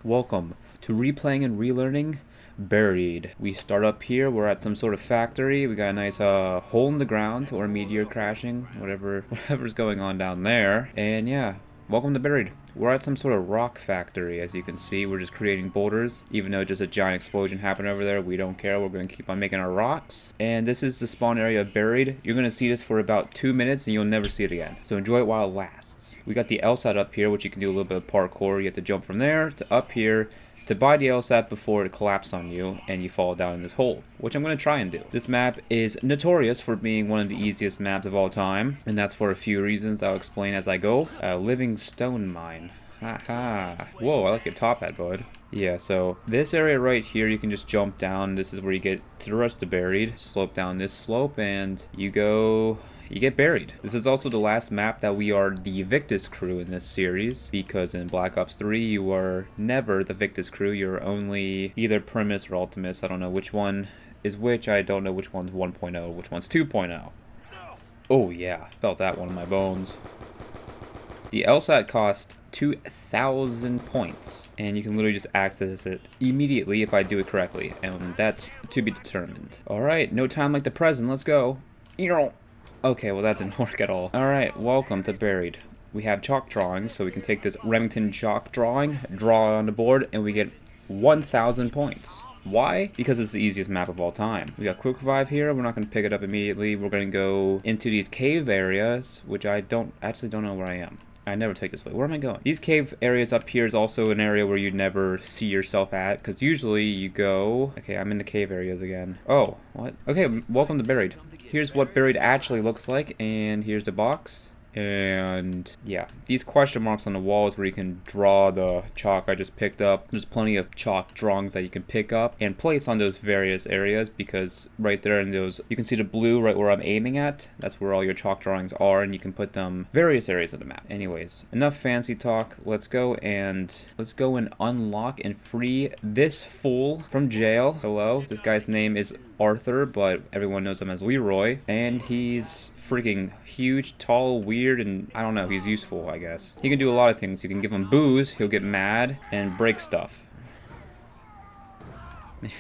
Welcome to Replaying and Relearning Buried. We start up here, we're at some sort of factory, we got a nice hole in the ground, or a meteor crashing, whatever's going on down there. And yeah, welcome to Buried. We're at some sort of rock factory, as you can see. We're just creating boulders. Even though just a giant explosion happened over there, we don't care. We're going to keep on making our rocks. And this is the spawn area of Buried. You're going to see this for about 2 minutes, and you'll never see it again. So enjoy it while it lasts. We got the LSAT up here, which you can do a little bit of parkour. You have to jump from there to up here to buy the LSAT before it collapses on you and you fall down in this hole, which I'm going to try and do. This map is notorious for being one of the easiest maps of all time, and that's for a few reasons I'll explain as I go. Living stone mine. Haha. Whoa, I like your top hat, bud. Yeah, so this area right here, you can just jump down. This is where you get to the rest of Buried. Slope down this slope and you get buried. This is also the last map that we are the Victus crew in this series, because in Black Ops 3 you are never the Victus crew. You're only either Primus or Ultimus. I don't know which one is which. I don't know which one's 1.0, which one's 2.0. Oh yeah, felt that one in my bones. The LSAT costs 2,000 points, and you can literally just access it immediately if I do it correctly, and that's to be determined. Alright, no time like the present, let's go. Okay, well that didn't work at all. Alright, welcome to Buried. We have chalk drawings, so we can take this Remington chalk drawing, draw it on the board, and we get 1,000 points. Why? Because it's the easiest map of all time. We got quick revive here. We're not going to pick it up immediately. We're going to go into these cave areas, which I actually don't know where I am. I never take this way. Where am I going? These cave areas up here is also an area where you never see yourself at, because usually you go... Okay, I'm in the cave areas again. Oh, what? Okay, welcome to Buried. Here's what Buried actually looks like, and here's the box. And yeah, these question marks on the walls where you can draw the chalk I just picked up. There's plenty of chalk drawings that you can pick up and place on those various areas, because right there in those, you can see the blue right where I'm aiming at. That's where all your chalk drawings are, and you can put them various areas of the map. Anyways, enough fancy talk. Let's go and unlock and free this fool from jail. Hello, this guy's name is Arthur, but everyone knows him as Leroy, and he's freaking huge, tall, weird, and I don't know, he's useful, I guess. He can do a lot of things. You can give him booze, he'll get mad, and break stuff.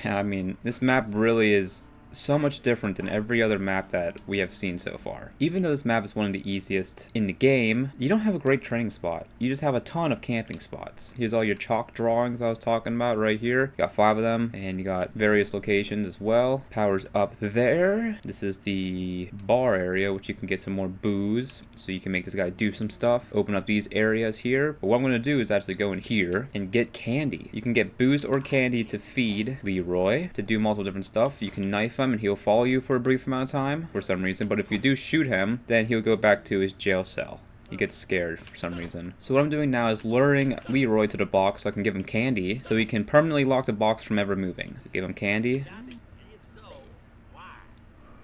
Yeah, I mean, this map really is so much different than every other map that we have seen so far. Even though this map is one of the easiest in the game, you don't have a great training spot. You just have a ton of camping spots. Here's all your chalk drawings I was talking about right here. You got 5 of them, and you got various locations as well. Power's up there. This is the bar area, which you can get some more booze, so you can make this guy do some stuff. Open up these areas here. But what I'm going to do is actually go in here and get candy. You can get booze or candy to feed Leroy, to do multiple different stuff. You can knife him and he'll follow you for a brief amount of time for some reason, but if you do shoot him, then he'll go back to his jail cell. He gets scared for some reason. So what I'm doing now is luring Leroy to the box so I can give him candy, so he can permanently lock the box from ever moving. Give him candy.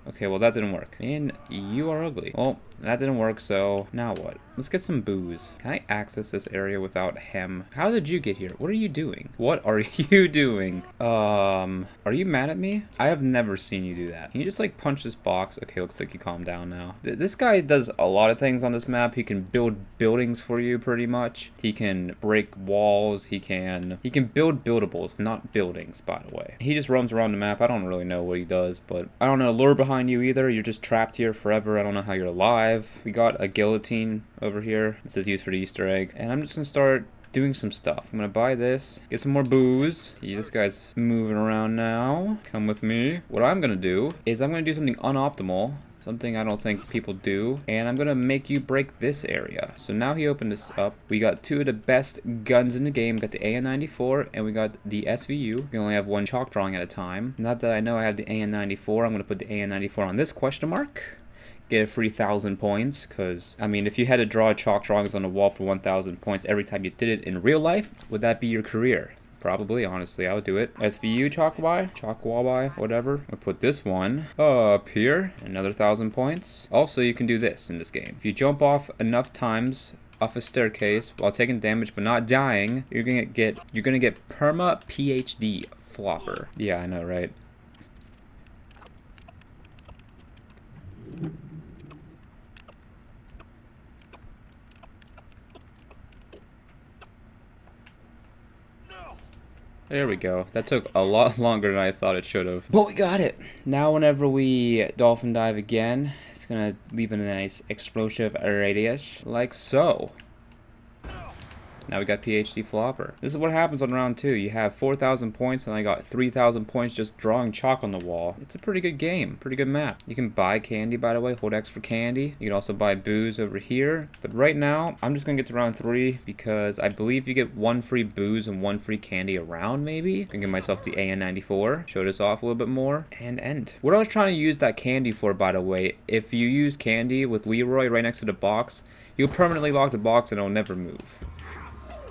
Okay, well that didn't work. And you are ugly. Well, that didn't work, so now what? Let's get some booze. Can I access this area without him? How did you get here? What are you doing? What are you doing? Are you mad at me? I have never seen you do that. Can you just like punch this box? Okay, looks like you calmed down now. This guy does a lot of things on this map. He can build buildings for you pretty much. He can break walls. He can build buildables, not buildings, by the way. He just roams around the map. I don't really know what he does, but I don't know the lure behind you either. You're just trapped here forever. I don't know how you're alive. We got a guillotine over here. This is used for the Easter egg. And I'm just gonna start doing some stuff. I'm gonna buy this, get some more booze. Yeah, this guy's moving around now. Come with me. What I'm gonna do is I'm gonna do something unoptimal. Something I don't think people do. And I'm gonna make you break this area. So now he opened this up. We got 2 of the best guns in the game. We got the AN-94 and we got the SVU. We only have 1 chalk drawing at a time. Not that I know I have the AN-94. I'm gonna put the AN-94 on this question mark. Get a free 1,000 points, because, I mean, if you had to draw chalk drawings on the wall for 1,000 points every time you did it in real life, would that be your career? Probably, honestly, I would do it. SVU chalk whatever. I'll put this one up here, another 1,000 points. Also, you can do this in this game. If you jump off enough times off a staircase while taking damage but not dying, you're gonna get perma PhD flopper. Yeah, I know, right? There we go. That took a lot longer than I thought it should have. But we got it. Now whenever we dolphin dive again, it's gonna leave a nice explosive radius, like so. Now we got PhD Flopper. This is what happens on round 2. You have 4,000 points and I got 3,000 points just drawing chalk on the wall. It's a pretty good game. Pretty good map. You can buy candy, by the way. Hold X for candy. You can also buy booze over here. But right now, I'm just going to get to round 3 because I believe you get 1 free booze and 1 free candy around, maybe. I can give myself the AN94. Show this off a little bit more. And end. What I was trying to use that candy for, by the way, if you use candy with Leroy right next to the box, you'll permanently lock the box and it'll never move.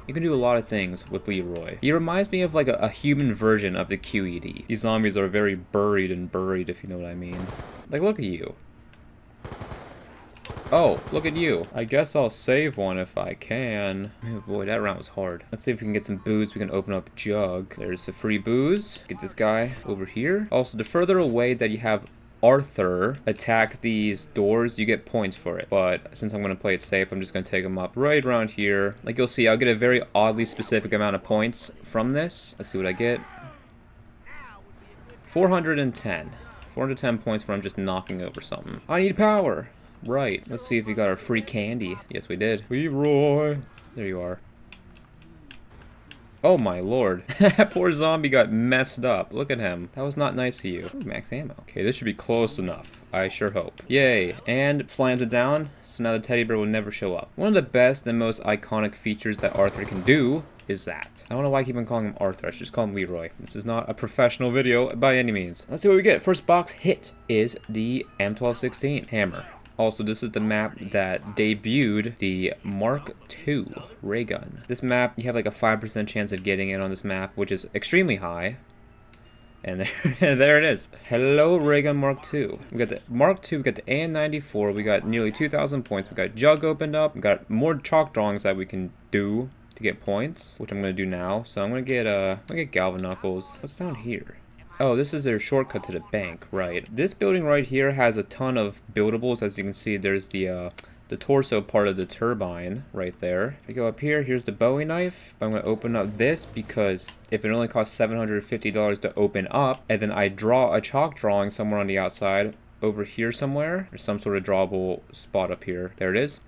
You can do a lot of things with Leroy. He reminds me of like a human version of the QED. These zombies are very buried, if you know what I mean. Like, look at you. Oh, look at you. I guess I'll save one if I can. Oh boy, that round was hard. Let's see if we can get some booze. We can open up Jug. There's the free booze. Get this guy over here. Also, the further away that you have Arthur attack these doors, you get points for it. But since I'm going to play it safe, I'm just going to take them up right around here. Like you'll see, I'll get a very oddly specific amount of points from this. Let's see what I get. 410. 410 points from just knocking over something. I need power. Right. Let's see if we got our free candy. Yes, we did. Leroy. There you are. Oh my lord. That poor zombie got messed up. Look at him. That was not nice of you. Ooh, max ammo. Okay, this should be close enough. I sure hope. Yay. And slams it down, so now the teddy bear will never show up. One of the best and most iconic features that Arthur can do is that. I don't know why I keep on calling him Arthur. I should just call him Leroy. This is not a professional video by any means. Let's see what we get. First box hit is the M1216 hammer. Also, this is the map that debuted the Mark II ray gun. This map, you have like a 5% chance of getting it on this map, which is extremely high. And there it is. Hello, ray gun Mark II. We got the Mark II, we got the AN94, we got nearly 2,000 points. We got Jug opened up, we got more chalk drawings that we can do to get points, which I'm gonna do now. So I'm gonna get Galvan Knuckles. What's down here? Oh, this is their shortcut to the bank, right. This building right here has a ton of buildables. As you can see, there's the torso part of the turbine right there. If we go up here, here's the Bowie knife. But I'm going to open up this because if it only costs $750 to open up, and then I draw a chalk drawing somewhere on the outside, over here somewhere, there's some sort of drawable spot up here. There it is.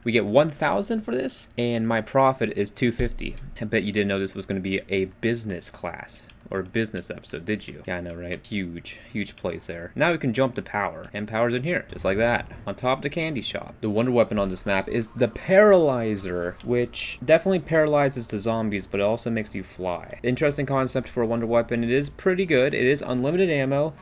We get 1,000 for this, and my profit is $250. I bet you didn't know this was going to be a business class. Or business episode, did you? Yeah, I know, right? Huge place there. Now we can jump to power. And power's in here, just like that. On top of the candy shop. The wonder weapon on this map is the Paralyzer, which definitely paralyzes the zombies, but it also makes you fly. Interesting concept for a wonder weapon. It is pretty good. It is unlimited ammo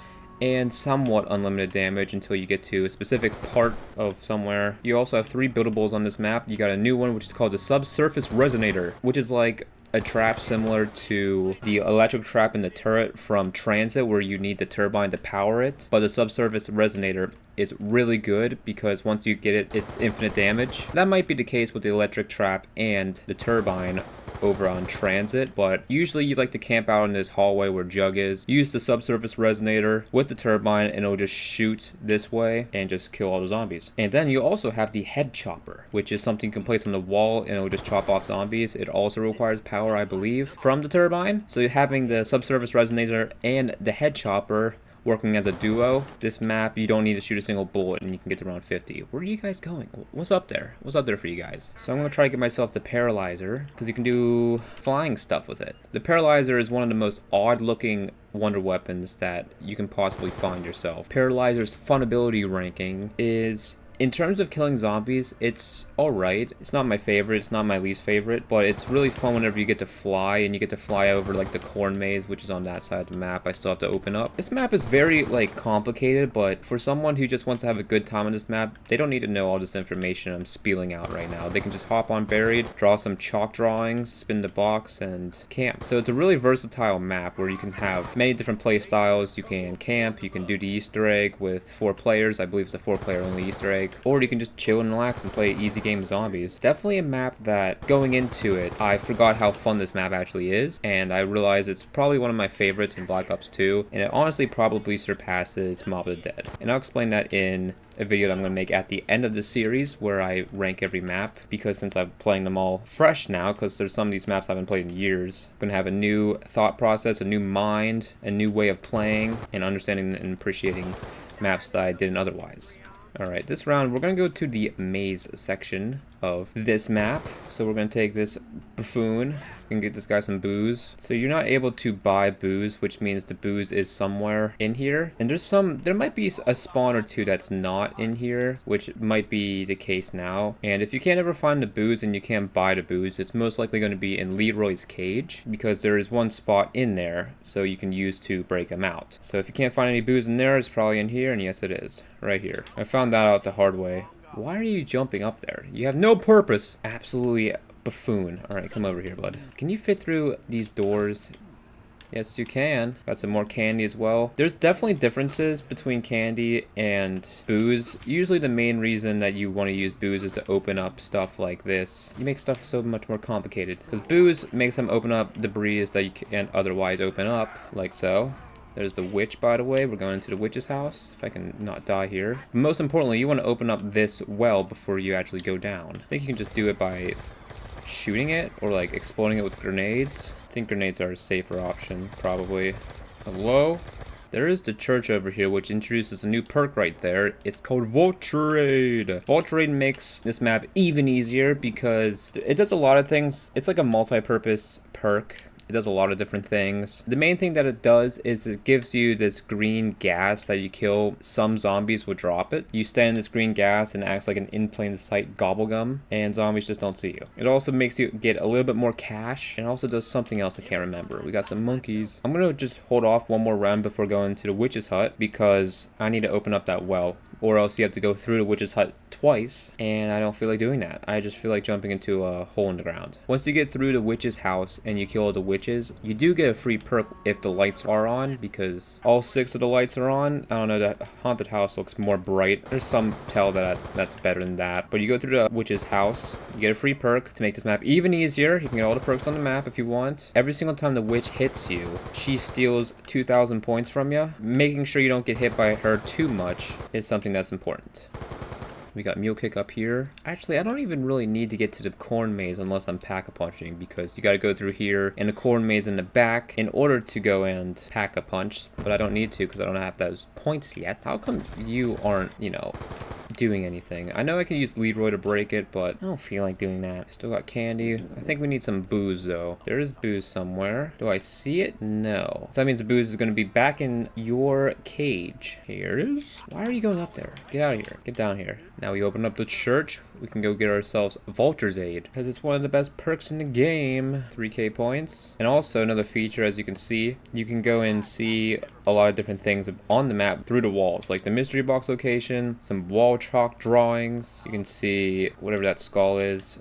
and somewhat unlimited damage until you get to a specific part of somewhere. You also have 3 buildables on this map. You got a new one, which is called the Subsurface Resonator, which is like a trap similar to the electric trap in the turret from Transit, where you need the turbine to power it. But the Subsurface Resonator is really good because once you get it, it's infinite damage. That might be the case with the electric trap and the turbine over on Transit, but usually you like to camp out in this hallway where Jug is. Use the Subsurface Resonator with the turbine and it'll just shoot this way and just kill all the zombies. And then you also have the Head Chopper, which is something you can place on the wall and it'll just chop off zombies. It also requires power, I believe, from the turbine. So having the Subsurface Resonator and the Head Chopper working as a duo, this map you don't need to shoot a single bullet and you can get to around 50. Where are you guys going? What's up there? What's up there for you guys? So I'm gonna try to get myself the Paralyzer because you can do flying stuff with it. The Paralyzer is one of the most odd looking wonder weapons that you can possibly find yourself. Paralyzer's funability ranking is, in terms of killing zombies, it's alright. It's not my favorite, it's not my least favorite, but it's really fun whenever you get to fly, and you get to fly over like the corn maze, which is on that side of the map. I still have to open up. This map is very like complicated, but for someone who just wants to have a good time on this map, they don't need to know all this information I'm spieling out right now. They can just hop on Buried, draw some chalk drawings, spin the box, and camp. So it's a really versatile map where you can have many different play styles. You can camp, you can do the Easter egg with 4 players. I believe it's a 4-player only Easter egg. Or you can just chill and relax and play easy game zombies. Definitely a map that, going into it, I forgot how fun this map actually is, and I realized it's probably one of my favorites in Black Ops 2, and it honestly probably surpasses Mob of the Dead. And I'll explain that in a video that I'm going to make at the end of the series where I rank every map, because since I'm playing them all fresh now, because there's some of these maps I haven't played in years, I'm going to have a new thought process, a new mind, a new way of playing, and understanding and appreciating maps that I didn't otherwise. Alright, this round we're going to go to the maze section of this map. So we're going to take this buffoon and get this guy some booze. So you're not able to buy booze, which means the booze is somewhere in here. And there might be a spawn or two that's not in here, which might be the case now. And if you can't ever find the booze and you can't buy the booze, it's most likely going to be in Leroy's cage, because there is one spot in there so you can use to break him out. So if you can't find any booze in there, it's probably in here, and yes it is, right here. I found that out the hard way. Why are you jumping up there? You have no purpose. Absolutely buffoon. Alright, come over here, bud. Can you fit through these doors? Yes, you can. Got some more candy as well. There's definitely differences between candy and booze. Usually the main reason that you want to use booze is to open up stuff like this. You make stuff so much more complicated. Because booze makes them open up debris that you can't otherwise open up, like so. There's the witch, by the way. We're going into the witch's house, if I can not die here. But most importantly, you want to open up this well before you actually go down. I think you can just do it by shooting it, or like exploding it with grenades. I think grenades are a safer option, probably. Hello? There is the church over here, which introduces a new perk right there. It's called Vulturade. Vulturade makes this map even easier because it does a lot of things. It's like a multi-purpose perk. It does a lot of different things. The main thing that it does is it gives you this green gas that you kill some zombies will drop it. You stand in this green gas and it acts like an in plain sight gobblegum, and zombies just don't see you. It also makes you get a little bit more cash, and also does something else I can't remember. We got some monkeys. I'm gonna just hold off one more round before going to the witch's hut because I need to open up that well, or else you have to go through the witch's hut twice, and I don't feel like doing that. I just feel like jumping into a hole in the ground. Once you get through the witch's house and you kill all the witches, you do get a free perk if the lights are on, because all 6 of the lights are on. I don't know, that haunted house looks more bright. There's some tell that that's better than that. But you go through the witch's house, you get a free perk to make this map even easier. You can get all the perks on the map if you want. Every single time the witch hits you, she steals 2,000 points from you. Making sure you don't get hit by her too much is something that's important. We got Mule Kick up here. Actually, I don't even really need to get to the corn maze unless I'm pack-a-punching, because you gotta go through here and the corn maze in the back in order to go and pack-a-punch, but I don't need to because I don't have those points yet. How come you aren't, you know, doing anything? I know I can use Leroy to break it, but I don't feel like doing that. Still got candy. I think we need some booze, though. There is booze somewhere. Do I see it? No. So that means the booze is going to be back in your cage. Here it is. Why are you going up there? Get out of here. Get down here. Now we open up the church. We can go get ourselves Vulture's Aid, because it's one of the best perks in the game. 3k points. And also another feature, as you can see, you can go and see a lot of different things on the map through the walls, like the mystery box location, some wall chalk drawings. You can see whatever that skull is.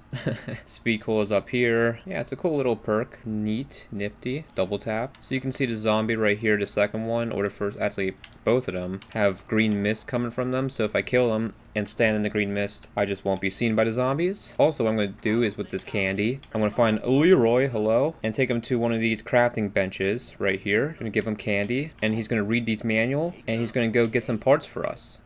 Speed cool is up here. Yeah, it's a cool little perk. Neat, nifty. Double tap. So you can see the zombie right here, the second one, or the first, actually both of them have green mist coming from them. So if I kill them and stand in the green mist, I just won't be seen by the zombies. Also, what I'm going to do is with this candy, I'm going to find Leroy, hello, and take him to one of these crafting benches right here. I'm going to give him candy, and he's going to read these manual, and he's going to go get some parts for us.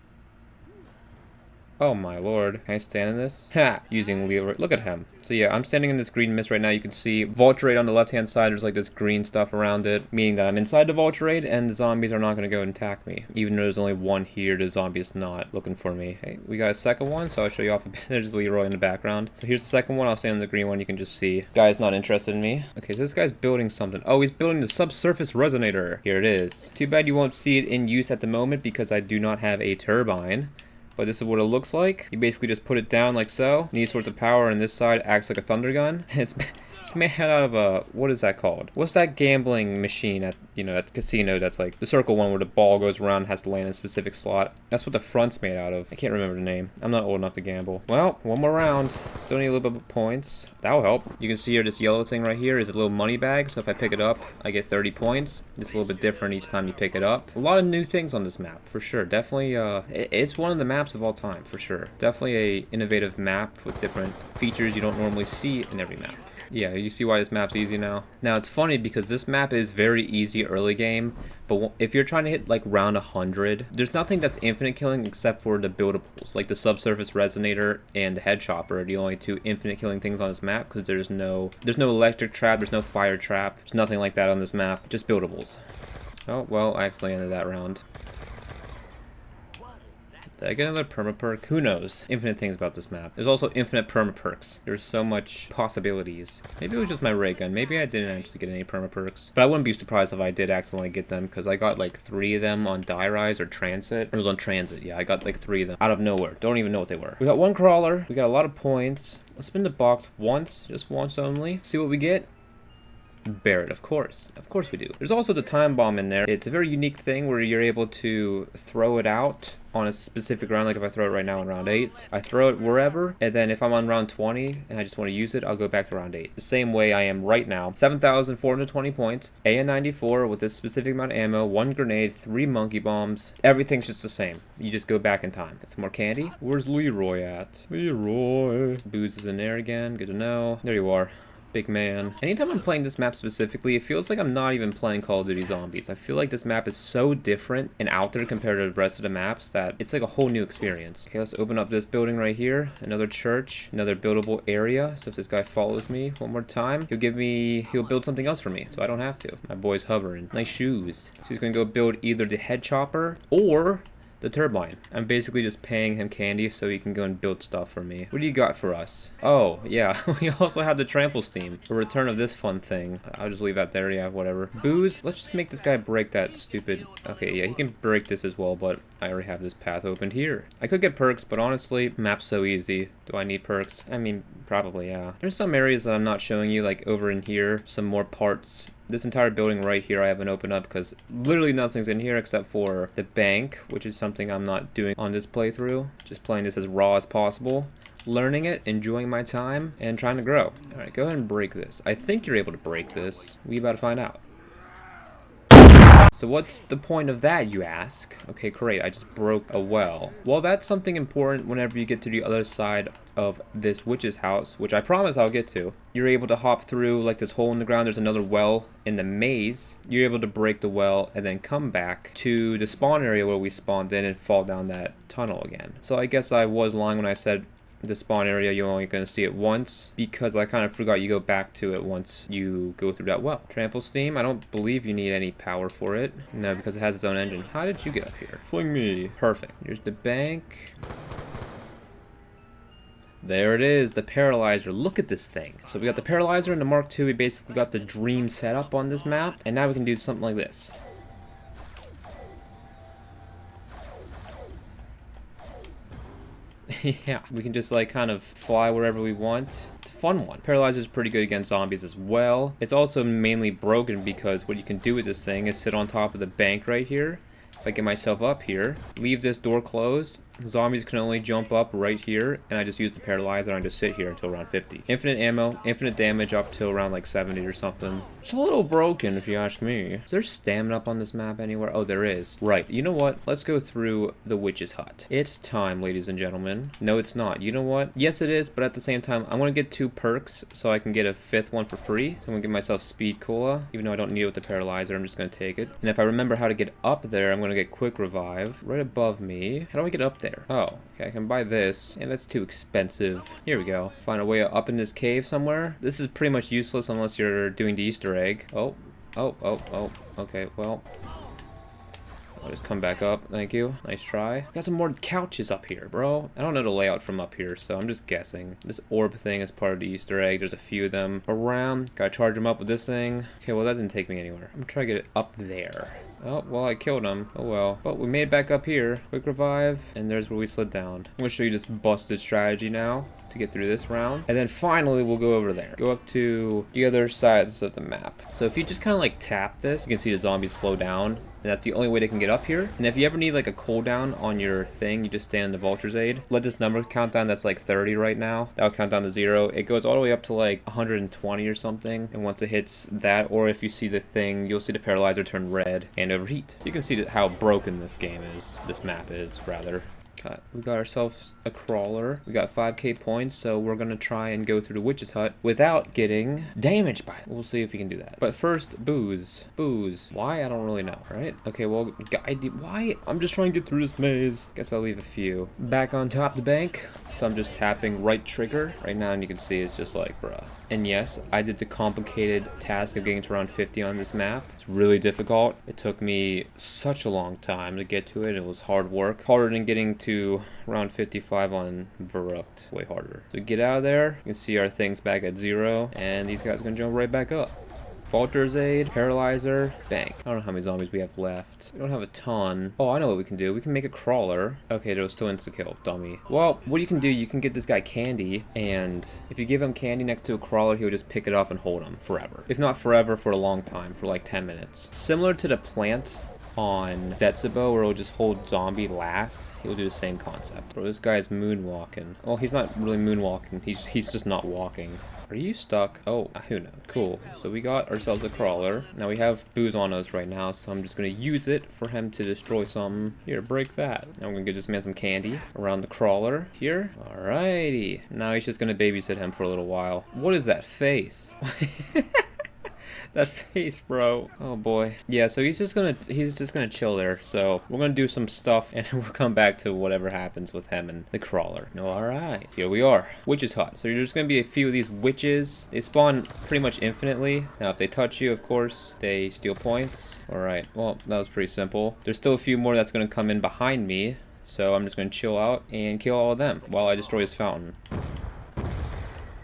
Oh my lord. Can I stand in this? Ha! Using Leroy. Look at him. So yeah, I'm standing in this green mist right now. You can see Vulturade on the left-hand side. There's like this green stuff around it, meaning that I'm inside the Vulturade, and the zombies are not going to go and attack me. Even though there's only one here, the zombie is not looking for me. Hey, we got a second one, so I'll show you off a bit. There's Leroy in the background. So here's the second one. I'll stand in the green one. You can just see. Guy's not interested in me. Okay, so this guy's building something. Oh, he's building the subsurface resonator. Here it is. Too bad you won't see it in use at the moment because I do not have a turbine. But this is what it looks like. You basically just put it down like so. Needs sorts of power, and this side acts like a thunder gun. It's made out of a, what is that called? What's that gambling machine at, you know, at the casino that's like the circle one where the ball goes around and has to land in a specific slot? That's what the front's made out of. I can't remember the name. I'm not old enough to gamble. Well, one more round. Still need a little bit of points. That'll help. You can see here this yellow thing right here is a little money bag. So if I pick it up, I get 30 points. It's a little bit different each time you pick it up. A lot of new things on this map, for sure. Definitely, it's one of the maps of all time, for sure. Definitely a innovative map with different features you don't normally see in every map. Yeah, you see why this map's easy now? Now, it's funny because this map is very easy early game, but if you're trying to hit like round 100, there's nothing that's infinite killing except for the buildables, like the subsurface resonator and the head chopper are the only two infinite killing things on this map because there's no electric trap, there's no fire trap, there's nothing like that on this map, just buildables. Oh, well, I accidentally ended that round. Did I get another perma-perk? Who knows? Infinite things about this map. There's also infinite perma-perks. There's so much possibilities. Maybe it was just my ray gun. Maybe I didn't actually get any perma-perks. But I wouldn't be surprised if I did accidentally get them, because I got like 3 of them on Die Rise or Transit. It was on Transit, yeah. I got like 3 of them out of nowhere. Don't even know what they were. We got 1 crawler. We got a lot of points. Let's spin the box once. Just once only. See what we get. Barret, of course we do. There's also the time bomb in there. It's a very unique thing where you're able to throw it out on a specific round. Like if I throw it right now on round 8, I throw it wherever, and then if I'm on round 20 and I just want to use it, I'll go back to round 8. The same way I am right now. 7,420 points, AN-94 with this specific amount of ammo, 1 grenade, 3 monkey bombs. Everything's just the same. You just go back in time. Get some more candy. Where's Leroy at? Leroy. Booze is in there again. Good to know. There you are. Big man. Anytime I'm playing this map specifically, it feels like I'm not even playing Call of Duty Zombies. I feel like this map is so different and out there compared to the rest of the maps that it's like a whole new experience. Okay, let's open up this building right here. Another church, another buildable area. So if this guy follows me one more time, he'll build something else for me, so I don't have to. My boy's hovering. Nice shoes. So he's gonna go build either the head chopper or the turbine. I'm basically just paying him candy so he can go and build stuff for me. What do you got for us? Oh, yeah. We also have the trample steam. A return of this fun thing. I'll just leave that there. Yeah, whatever. Booze. Let's just make this guy break that stupid... Okay, yeah, he can break this as well, but I already have this path opened here. I could get perks, but honestly, map's so easy. Do I need perks? I mean, probably, yeah. There's some areas that I'm not showing you, like over in here. Some more parts. This entire building right here I haven't opened up because literally nothing's in here except for the bank, which is something I'm not doing on this playthrough. Just playing this as raw as possible. Learning it, enjoying my time, and trying to grow. Alright, go ahead and break this. I think you're able to break this. We about to find out. So what's the point of that, you ask? Okay, great, I just broke a well. Well, that's something important whenever you get to the other side of this witch's house, which I promise I'll get to. You're able to hop through like this hole in the ground. There's another well in the maze. You're able to break the well and then come back to the spawn area where we spawned in and fall down that tunnel again. So I guess I was lying when I said the spawn area you're only going to see it once, because I kind of forgot you go back to it once you go through that well. Trample steam, I don't believe you need any power for it. No, because it has its own engine. How did you get up here? Fling me. Perfect. Here's the bank. There it is, the paralyzer. Look at this thing. So we got the paralyzer and the Mark II. We basically got the dream setup on this map, and now we can do something like this. Yeah, we can just like kind of fly wherever we want. It's a fun one. Paralyzer is pretty good against zombies as well. It's also mainly broken because what you can do with this thing is sit on top of the bank right here. If I get myself up here, leave this door closed, zombies can only jump up right here, and I just use the paralyzer and I just sit here until around 50. Infinite ammo, infinite damage up till around like 70 or something. It's a little broken if you ask me. Is there stamina up on this map anywhere? Oh, there is. Right, you know what? Let's go through the witch's hut. It's time, ladies and gentlemen. No, it's not. You know what? Yes, it is, but at the same time, I want to get 2 perks so I can get a 5th one for free. So I'm going to give myself speed cola, even though I don't need it with the paralyzer. I'm just going to take it. And if I remember how to get up there, I'm going to get quick revive right above me. How do I get up there? Oh, okay, I can buy this, and that's too expensive. Here we go. Find a way up in this cave somewhere. This is pretty much useless unless you're doing the Easter egg. Oh, okay, well, I'll just come back up. Thank you. Nice try. Got some more couches up here, bro. I don't know the layout from up here, so I'm just guessing. This orb thing is part of the Easter egg. There's a few of them around. Gotta charge them up with this thing. Okay, well, that didn't take me anywhere. I'm trying to get it up there. Oh, well, I killed him. Oh, well. But we made it back up here. Quick revive, and there's where we slid down. I'm gonna show you this busted strategy now to get through this round, and then finally we'll go over there, go up to the other sides of the map. So if you just kind of like tap this, you can see the zombies slow down, and that's the only way they can get up here. And if you ever need like a cooldown on your thing, you just stand in the vulture's aid, let this number count down. That's like 30 right now. That'll count down to 0. It goes all the way up to like 120 or something, and once it hits that, or if you see the thing, you'll see the paralyzer turn red and overheat. So you can see how broken this game is, this map is rather. We got ourselves a crawler. We got 5k points, so we're gonna try and go through the witch's hut without getting damaged by it. We'll see if we can do that. But first, booze. Booze. Why? I don't really know, right? Okay, well, why? I'm just trying to get through this maze. Guess I'll leave a few. Back on top of the bank. So I'm just tapping right trigger right now, and you can see it's just like, bruh. And yes, I did the complicated task of getting to around 50 on this map. It's really difficult. It took me such a long time to get to it. It was hard work. Harder than getting to around 55 on Verupt. Way harder. So get out of there. You can see our things back at 0. And these guys are going to jump right back up. Falter's Aid, Paralyzer, Bank. I don't know how many zombies we have left. We don't have a ton. Oh, I know what we can do. We can make a crawler. Okay, it'll still insta-kill, dummy. Well, what you can do, you can get this guy candy, and if you give him candy next to a crawler, he'll just pick it up and hold him forever. If not forever, for a long time, for like 10 minutes. Similar to the plant on Detsubo, where it'll just hold zombie last, he'll do the same concept. Bro, this guy's moonwalking. Oh, he's not really moonwalking. He's just not walking. Are you stuck? Oh, who knows? Cool. So we got ourselves a crawler. Now we have booze on us right now, so I'm just gonna use it for him to destroy something. Here, break that. Now I'm gonna give this man some candy around the crawler here. Alrighty. Now he's just gonna babysit him for a little while. What is that face? That face, bro. Oh boy. Yeah, so he's just gonna chill there. So we're gonna do some stuff and we'll come back to whatever happens with him and the crawler. No, alright. Here we are. Witch's hut. So there's gonna be a few of these witches. They spawn pretty much infinitely. Now if they touch you, of course, they steal points. Alright, well, that was pretty simple. There's still a few more that's gonna come in behind me. So I'm just gonna chill out and kill all of them while I destroy his fountain.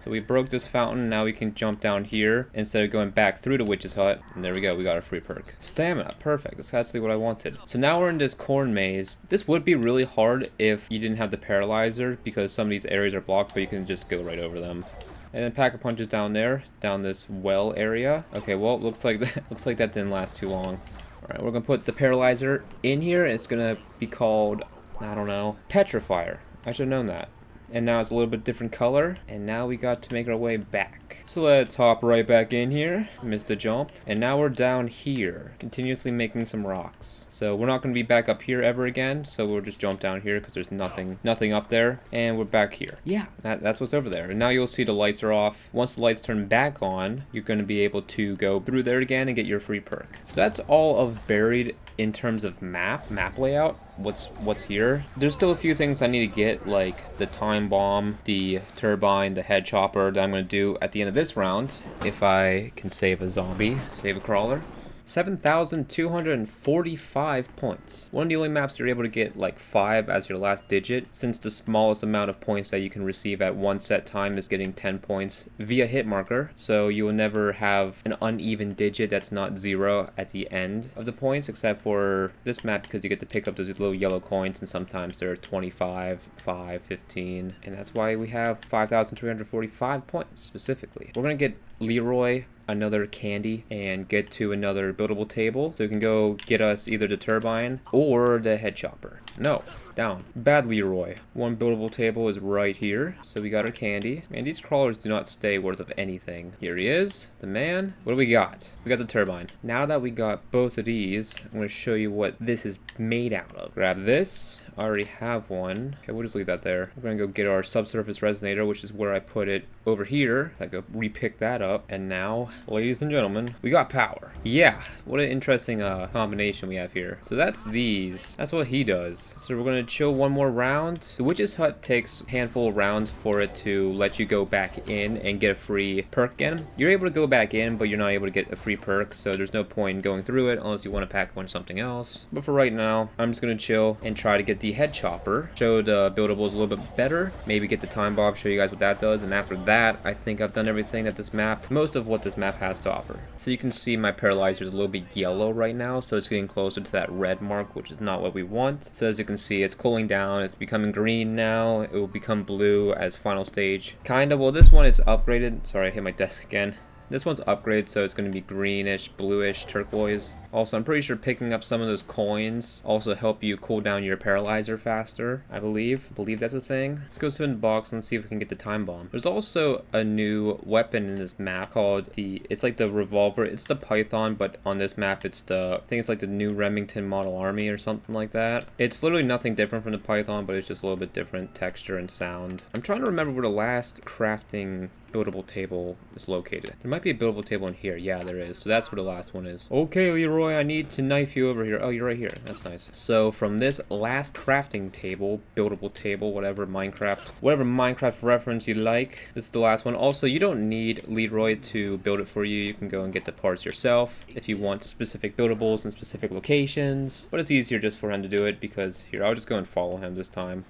So we broke this fountain, now we can jump down here instead of going back through the witch's hut. And there we go, we got a free perk. Stamina, perfect, that's actually what I wanted. So now we're in this corn maze. This would be really hard if you didn't have the paralyzer, because some of these areas are blocked, but you can just go right over them. And then pack a punches down there, down this well area. Okay, well, looks like that didn't last too long. Alright, we're gonna put the paralyzer in here, and it's gonna be called, I don't know, Petrifier. I should have known that. And now it's a little bit different color, and now we got to make our way back. So let's hop right back in here, missed the jump, and now we're down here, continuously making some rocks. So we're not going to be back up here ever again, so we'll just jump down here because there's nothing up there, and we're back here. Yeah, that's what's over there. And now you'll see the lights are off. Once the lights turn back on, you're going to be able to go through there again and get your free perk. So that's all of Buried in terms of map layout. What's here. There's still a few things I need to get, like the time bomb, the turbine, the head chopper that I'm going to do at the end of this round if I can save a zombie, save a crawler. 7,245 points. One of the only maps you're able to get like 5 as your last digit, since the smallest amount of points that you can receive at one set time is getting 10 points via hit marker. So you will never have an uneven digit that's not 0 at the end of the points, except for this map, because you get to pick up those little yellow coins, and sometimes they're 25, 5, 15, and that's why we have 5,345 points specifically. We're gonna get Leroy another candy and get to another buildable table, so we can go get us either the turbine or the head chopper. No, down. Bad Leroy. One buildable table is right here, so we got our candy. Man, these crawlers do not stay worth of anything. Here he is, the man. What do we got? We got the turbine. Now that we got both of these, I'm going to show you what this is made out of. Grab this. I already have one. Okay, we'll just leave that there. We're going to go get our subsurface resonator, which is where I put it over here. So I go re-pick that up. And now, ladies and gentlemen, we got power. Yeah, what an interesting combination we have here. So that's these. That's what he does. So we're going to chill one more round. The Witch's Hut takes a handful of rounds for it to let you go back in and get a free perk again. You're able to go back in, but you're not able to get a free perk, so there's no point in going through it unless you want to pack one something else. But for right now, I'm just going to chill and try to get the head chopper, show the buildables a little bit better, maybe get the time bomb, show you guys what that does, and after that, I think I've done everything that this map, most of what this map has to offer. So you can see my paralyzer is a little bit yellow right now, so it's getting closer to that red mark, which is not what we want. So as you can see, it's cooling down, it's becoming green now, it will become blue as final stage. Kinda, well, this one is upgraded. Sorry, I hit my desk again. This one's upgraded, so it's going to be greenish, bluish, turquoise. Also, I'm pretty sure picking up some of those coins also help you cool down your paralyzer faster, I believe. I believe that's a thing. Let's go spin the box and see if we can get the time bomb. There's also a new weapon in this map called it's like the revolver. It's the Python, but on this map, I think it's like the new Remington Model Army or something like that. It's literally nothing different from the Python, but it's just a little bit different texture and sound. I'm trying to remember where the last crafting buildable table is located. There might be a buildable table in here. Yeah, there is. So that's where the last one is. Okay, Leroy, I need to knife you over here. Oh, you're right here. That's nice. So from this last crafting table, buildable table, whatever Minecraft reference you like, this is the last one. Also, you don't need Leroy to build it for you. You can go and get the parts yourself if you want specific buildables in specific locations. But it's easier just for him to do it because here, I'll just go and follow him this time.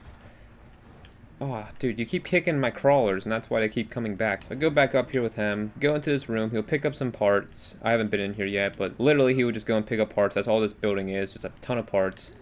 Oh, dude, you keep kicking my crawlers, and that's why they keep coming back. I go back up here with him, go into this room, he'll pick up some parts. I haven't been in here yet, but literally he would just go and pick up parts. That's all this building is, just a ton of parts.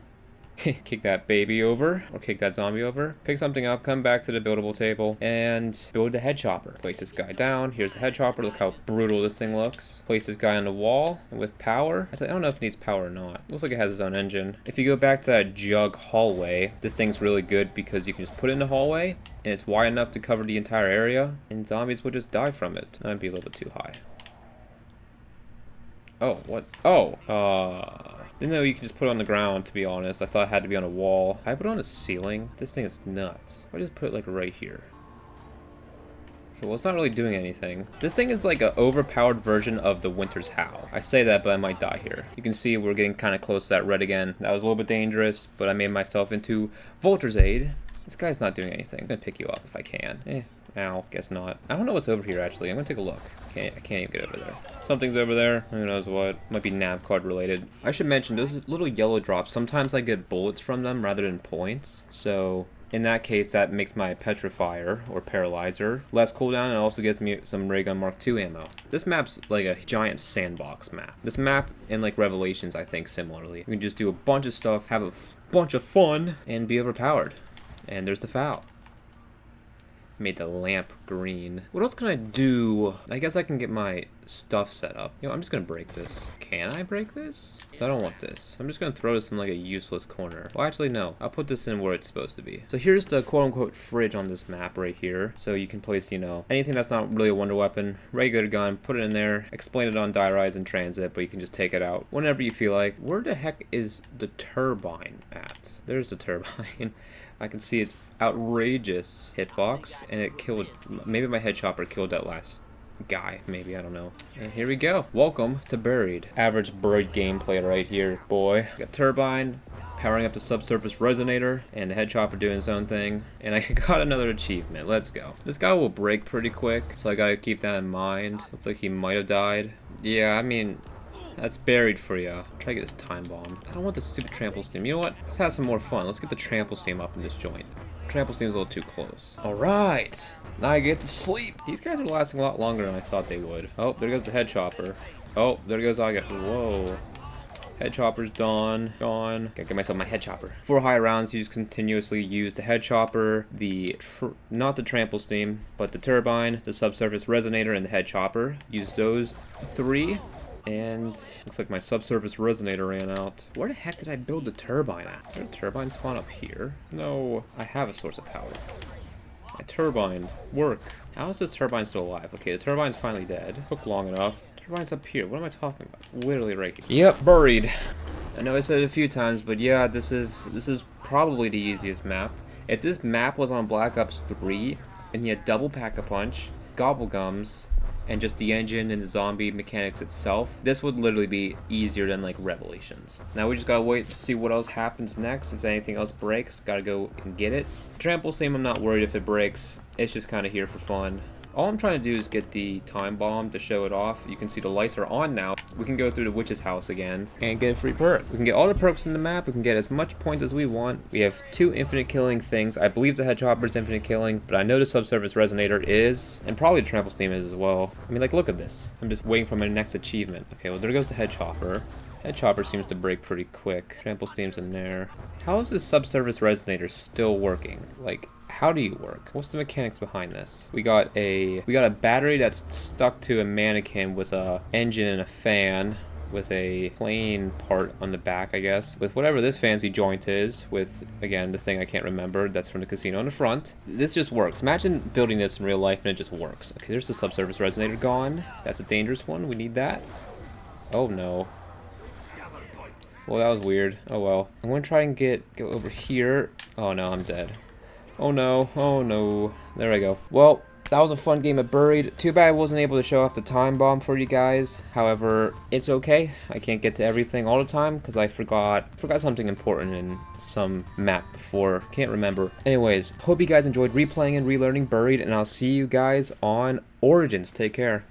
Kick that baby over, or kick that zombie over, pick something up, come back to the buildable table, and build the head chopper. Place this guy down. Here's the head chopper. Look how brutal this thing looks. Place this guy on the wall with power. Actually, I don't know if it needs power or not. Looks like it has its own engine. If you go back to that jug hallway, this thing's really good because you can just put it in the hallway, and it's wide enough to cover the entire area, and zombies will just die from it. That might be a little bit too high. Oh, what? Oh, didn't know you could just put it on the ground, to be honest. I thought it had to be on a wall. I put it on a ceiling? This thing is nuts. I just put it like right here. Okay, well, it's not really doing anything. This thing is like an overpowered version of the Winter's Howl. I say that, but I might die here. You can see we're getting kind of close to that red again. That was a little bit dangerous, but I made myself into Volter's Aid. This guy's not doing anything. I'm gonna pick you up if I can. Ow, guess not. I don't know what's over here, actually. I'm gonna take a look. I can't even get over there. Something's over there. Who knows what. Might be nav card related. I should mention, those little yellow drops, sometimes I get bullets from them rather than points. So, in that case, that makes my petrifier, or paralyzer, less cooldown, and also gives me some Ray Gun Mark II ammo. This map's like a giant sandbox map. This map, and like Revelations, I think, similarly. You can just do a bunch of stuff, have a bunch of fun, and be overpowered. And there's the foul. Made the lamp green. What else can I do? I guess I can get my stuff set up. You know, I'm just gonna break this. Can I break this? So I don't want this. I'm just gonna throw this in like a useless corner. Well, actually, no. I'll put this in where it's supposed to be. So here's the quote-unquote fridge on this map right here. So you can place, you know, anything that's not really a wonder weapon, regular gun, put it in there, explain it on Die Rise in transit, but you can just take it out whenever you feel like. Where the heck is the turbine at? There's the turbine. I can see its outrageous hitbox, and it killed, maybe my head chopper killed that last guy, maybe, I don't know. And here we go. Welcome to Buried. Average Buried gameplay right here, boy. Got turbine, powering up the subsurface resonator, and the head chopper doing its own thing. And I got another achievement. Let's go. This guy will break pretty quick, so I gotta keep that in mind. Looks like he might have died. Yeah, I mean, that's buried for you. Try to get this time bomb. I don't want the stupid trample steam. You know what? Let's have some more fun. Let's get the trample steam up in this joint. Trample steam's a little too close. Alright. Now I get to sleep. These guys are lasting a lot longer than I thought they would. Oh, there goes the head chopper. Oh, there goes I get. Whoa. Head chopper's gone. Gotta get myself my head chopper. For high rounds, you just continuously use the head chopper, not the trample steam, but the turbine, the subsurface resonator, and the head chopper. Use those three. And looks like my subsurface resonator ran out. Where the heck did I build the turbine at? Did a turbine spawn up here? No, I have a source of power. My turbine, work. How is this turbine still alive? Okay, the turbine's finally dead. Took long enough. Turbine's up here. What am I talking about? It's literally right here. Yep, buried. I know I said it a few times, but yeah, this is probably the easiest map. If this map was on Black Ops 3 and you had double pack-a-punch, gobblegums, and just the engine and the zombie mechanics itself, this would literally be easier than like Revelations. Now we just gotta wait to see what else happens next. If anything else breaks, gotta go and get it. Trample steam, I'm not worried if it breaks. It's just kind of here for fun. All I'm trying to do is get the time bomb to show it off. You can see the lights are on now. We can go through the witch's house again and get a free perk. We can get all the perks in the map. We can get as much points as we want. We have 2 infinite killing things. I believe the head chopper is infinite killing, but I know the subsurface resonator is, and probably the trample steam is as well. I mean, like, look at this. I'm just waiting for my next achievement. Okay, well, there goes the head chopper. Head chopper seems to break pretty quick. Trample steam's in there. How is this subsurface resonator still working? Like, how do you work? What's the mechanics behind this? We got a battery that's stuck to a mannequin with a engine and a fan, with a plain part on the back, I guess, with whatever this fancy joint is, with, again, the thing I can't remember that's from the casino on the front. This just works. Imagine building this in real life and it just works. Okay, there's the subsurface resonator gone. That's a dangerous one. We need that. Oh no. Well, that was weird. Oh well. I'm gonna try and go over here. Oh no, I'm dead. Oh no, oh no. There I go. Well, that was a fun game of Buried. Too bad I wasn't able to show off the time bomb for you guys. However, it's okay. I can't get to everything all the time because I forgot something important in some map before. Can't remember. Anyways, hope you guys enjoyed replaying and relearning Buried, and I'll see you guys on Origins. Take care.